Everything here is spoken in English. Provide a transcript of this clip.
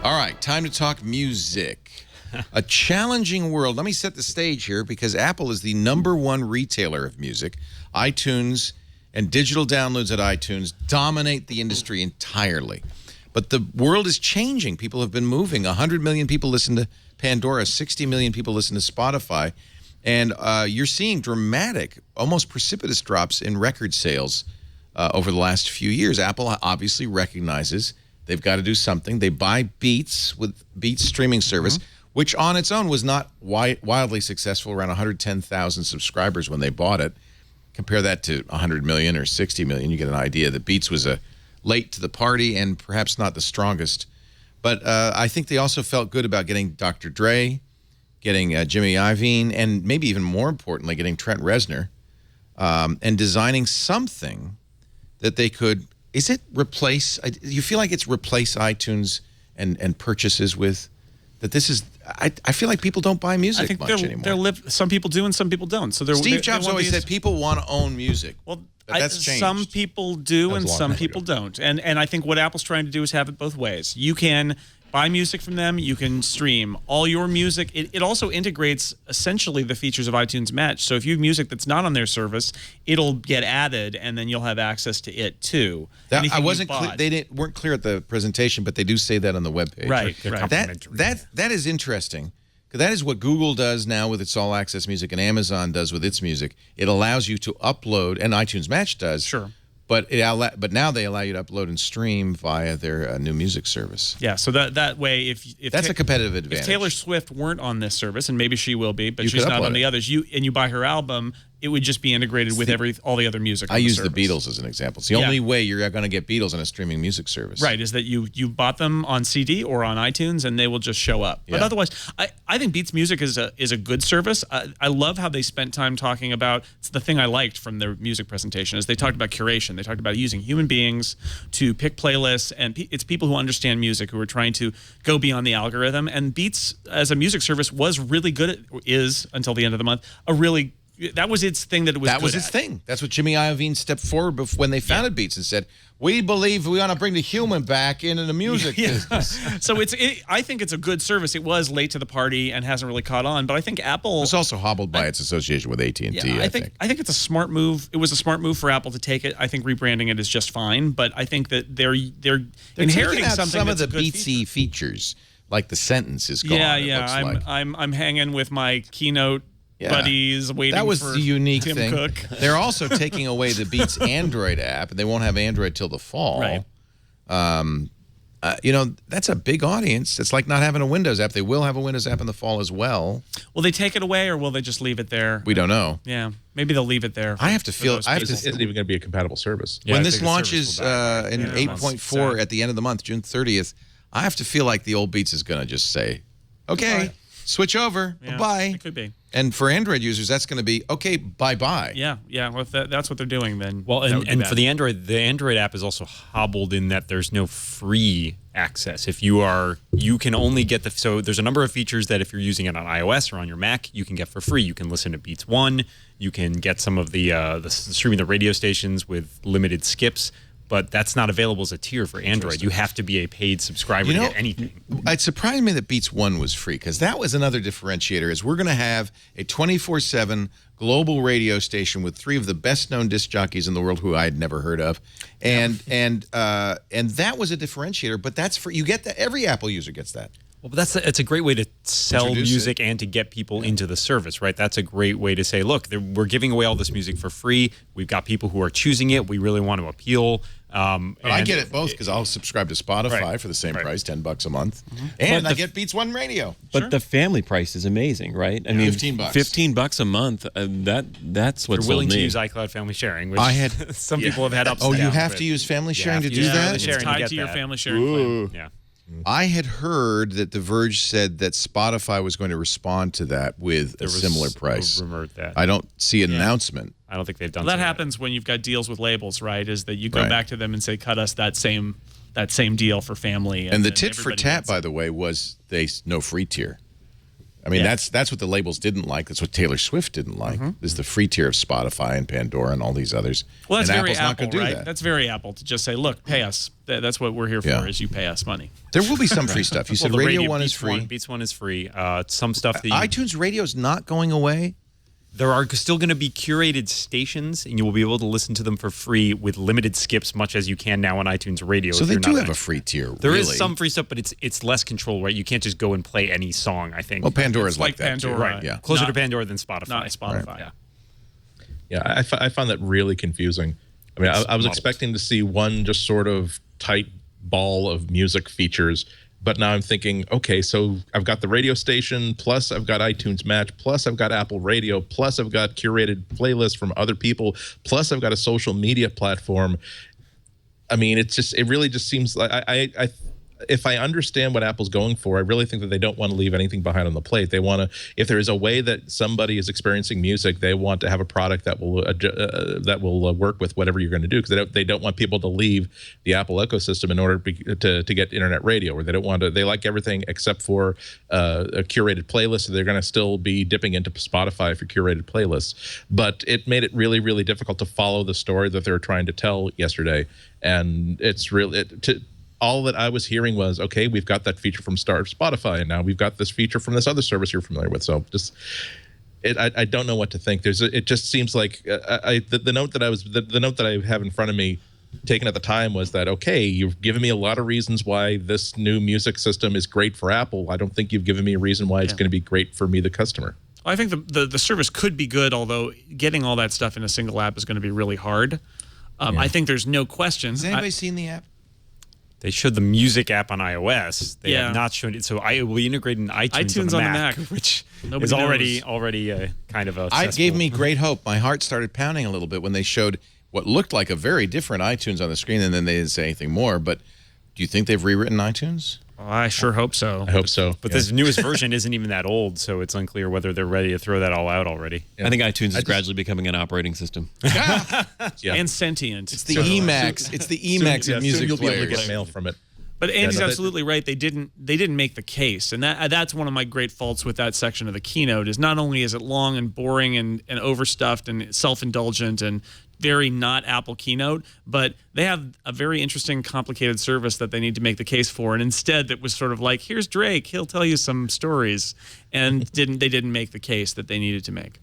All right, time to talk music. A challenging world. Let me set the stage here because Apple is the #1 retailer of music. iTunes and digital downloads at iTunes dominate the industry entirely. But the world is changing. People have been moving. 100 million people listen to Pandora. 60 million people listen to Spotify. And you're seeing dramatic, almost precipitous drops in record sales over the last few years. Apple obviously recognizes they've got to do something. They buy Beats with Beats streaming service, which on its own was not wildly successful, around 110,000 subscribers when they bought it. Compare that to 100 million or 60 million, you get an idea that Beats was late to the party and perhaps not the strongest. But I think they also felt good about getting Dr. Dre, getting Jimmy Iovine, and maybe even more importantly, getting Trent Reznor, and designing something that they could, is it replace, you feel like it's replace iTunes and purchases with, that this is, I feel like people don't buy music much anymore. Some people do and some people don't. So Steve Jobs always said people want to own music. Well, but that's changed. Some people do and some people don't. And I think what Apple's trying to do is have it both ways. You can buy music from them. You can stream all your music. It also integrates essentially the features of iTunes Match. So if you have music that's not on their service, it'll get added, and then you'll have access to it too. I wasn't clear. They weren't clear at the presentation, but they do say that on the webpage. Right. That is interesting. Because that is what Google does now with its all-access music, and Amazon does with its music. It allows you to upload, and iTunes Match does. Sure. But now they allow you to upload and stream via their new music service. Yeah, so that way, if that's a competitive advantage. If Taylor Swift weren't on this service, and maybe she will be, but she's not on the others, and you buy her album, it would just be integrated with all the other music. I use the Beatles as an example. It's the only way you're going to get Beatles on a streaming music service. Right, is that you bought them on CD or on iTunes, and they will just show up. Yeah. But otherwise, I think Beats Music is a good service. I love how they spent time talking about, it's the thing I liked from their music presentation, is they talked about curation. They talked about using human beings to pick playlists, and it's people who understand music who are trying to go beyond the algorithm. And Beats, as a music service, was really good, is, until the end of the month, that was its thing that it was That was its thing. That's what Jimmy Iovine stepped forward when they founded Beats and said, we believe we want to bring the human back into the music business. So I think it's a good service. It was late to the party and hasn't really caught on, but I think Apple... It's also hobbled by its association with AT&T, I think. I think it's a smart move. It was a smart move for Apple to take it. I think rebranding it is just fine, but I think that they're inheriting something some of the Beatsy features, like the sentence is gone. I'm hanging with my keynote buddies waiting for that was the unique Tim thing. Cook. They're also taking away the Beats Android app, and they won't have Android till the fall. Right. You know, that's a big audience. It's like not having a Windows app. They will have a Windows app in the fall as well. Will they take it away, or will they just leave it there? We don't know. Yeah, maybe they'll leave it there. I have to feel. It isn't even going to be a compatible service. When this launches in 8.4 at the end of the month, June 30th, I have to feel like the old Beats is going to just say, "Okay, switch over. Bye-bye." It could be. And for Android users, that's going to be, okay, bye-bye. Yeah. Well, if that's what they're doing, then and for the Android app is also hobbled in that there's no free access. If you can only get so there's a number of features that if you're using it on iOS or on your Mac, you can get for free. You can listen to Beats One. You can get some of the streaming the radio stations with limited skips. But that's not available as a tier for Android. You have to be a paid subscriber to get anything. It surprised me that Beats One was free, because that was another differentiator, is we're going to have a 24/7 global radio station with 3 of the best-known disc jockeys in the world who I had never heard of. And that was a differentiator, but that's for, you get that, every Apple user gets that. Well, but it's a great way to sell music and to get people into the service, right? That's a great way to say, look, we're giving away all this music for free. We've got people who are choosing it. We really want to appeal. I get it both, because I'll subscribe to Spotify for the same price, $10 a month, and I get Beats One Radio. But the family price is amazing, right? I mean, $15. $15 a month. That's what's You're willing to use iCloud Family Sharing, which some people have had ups. Oh, you have to use family sharing to do that? It's tied to your family sharing plan. Yeah. I had heard that The Verge said that Spotify was going to respond to that with a similar price. I don't see an announcement. I don't think they've done that. Happens when you've got deals with labels, right? Is that you go back to them and say, cut us that same deal for family. And the tit for tat, by the way, was no free tier. I mean, that's what the labels didn't like. That's what Taylor Swift didn't like. Is the free tier of Spotify and Pandora and all these others. Well, that's and very Apple's not Apple, going to do right? that. That's very Apple to just say, look, pay us. That's what we're here for, is you pay us money. There will be some free stuff. You said the Radio 1 is Beats free. Beats 1 is free. Some stuff that iTunes Radio is not going away. there are still going to be curated stations, and you will be able to listen to them for free with limited skips, much as you can now on iTunes Radio. So they do have a free tier. There is some free stuff, but it's less control, right? You can't just go and play any song, I think. Well, Pandora's It's like that Pandora. too. Right, Yeah. Closer to Pandora than Spotify. Not Spotify. Yeah. Yeah, I found that really confusing. I mean, I was expecting to see one just sort of tight ball of music features, but now I'm thinking, okay, so I've got the radio station, plus I've got iTunes Match, plus I've got Apple Radio, plus I've got curated playlists from other people, plus I've got a social media platform. I mean, it really just seems like if I understand what Apple's going for, I really think that they don't want to leave anything behind on the plate. They want to, if there is a way that somebody is experiencing music, they want to have a product that will work with whatever you're going to do, because they don't want people to leave the Apple ecosystem in order to get internet radio, or they don't want to. They like everything except for a curated playlist. So they're going to still be dipping into Spotify for curated playlists. But it made it really, really difficult to follow the story that they were trying to tell yesterday, and it's really all that I was hearing was, okay, we've got that feature from Spotify, and now we've got this feature from this other service you're familiar with. So just, I don't know what to think. It just seems like the note that I have in front of me, taken at the time, was that, okay, you've given me a lot of reasons why this new music system is great for Apple. I don't think you've given me a reason why it's going to be great for me, the customer. I think the service could be good, although getting all that stuff in a single app is going to be really hard. I think there's no question. Has anybody seen the app? They showed the music app on iOS. They have not shown it. So it will be integrated in iTunes on the Mac, which is already kind of a It gave me great hope. My heart started pounding a little bit when they showed what looked like a very different iTunes on the screen, and then they didn't say anything more. But do you think they've rewritten iTunes? I sure hope so. I hope so. But this newest version isn't even that old, so it's unclear whether they're ready to throw that all out already. I think iTunes is gradually becoming an operating system. And sentient. It's the Emacs. It's the Emacs of music you'll players. be able to get mail from it. But Andy's absolutely right. They didn't make the case, and that's one of my great faults with that section of the keynote. Is not only is it long and boring and overstuffed and self-indulgent and very not Apple keynote, but they have a very interesting, complicated service that they need to make the case for, and instead it was sort of like, here's Drake, he'll tell you some stories, and they didn't make the case that they needed to make.